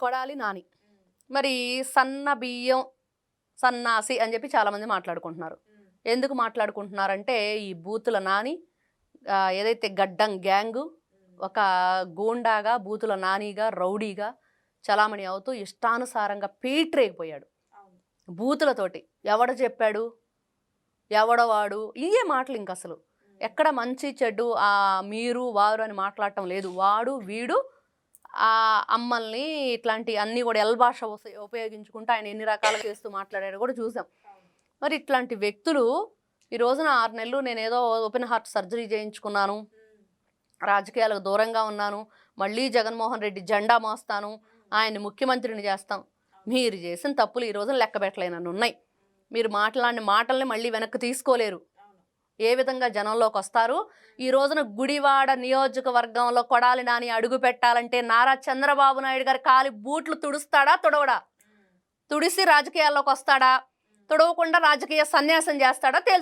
కొడాలి నాని. మరి సన్న బియ్యం సన్నాసి అని చెప్పి చాలామంది మాట్లాడుకుంటున్నారు. ఎందుకు మాట్లాడుకుంటున్నారంటే ఈ బూతుల నాని ఏదైతే గడ్డం గ్యాంగు ఒక గూండాగా బూతుల నానిగా రౌడీగా చలామణి అవుతూ ఇష్టానుసారంగా పీట్రేగిపోయాడు బూతులతోటి. ఎవడు చెప్పాడు, ఎవడవాడు, ఇవే మాటలు. ఇంక అసలు ఎక్కడ మంచి చెడు మీరు వారు అని మాట్లాడటం లేదు. వాడు వీడు అమ్మల్ని ఇట్లాంటి అన్నీ కూడా ఎల్ భాష ఉపయోగించుకుంటూ ఆయన ఎన్ని రకాలుగా చేస్తూ మాట్లాడారో కూడా చూసాం. మరి ఇట్లాంటి వ్యక్తులు ఈ రోజున 6 నెలలు నేనేదో ఓపెన్ హార్ట్ సర్జరీ చేయించుకున్నాను, రాజకీయాలకు దూరంగా ఉన్నాను, మళ్ళీ జగన్మోహన్ రెడ్డి జెండా మోస్తాను, ఆయన్ని ముఖ్యమంత్రిని చేస్తాం. మీరు చేసిన తప్పులు ఈ రోజున లెక్క పెట్టలేనని ఉన్నాయి. మీరు మాట్లాడిన మాటల్ని మళ్ళీ వెనక్కి తీసుకోలేరు. ఏ విధంగా జనంలోకి వస్తారు? ఈ రోజున గుడివాడ నియోజకవర్గంలో కొడాలి నాని అడుగు పెట్టాలంటే నారా చంద్రబాబు నాయుడు గారి కాలి బూట్లు తుడుస్తాడా, తుడవడా? తుడిసి రాజకీయాల్లోకి వస్తాడా, తుడవకుండా రాజకీయ సన్యాసం చేస్తాడా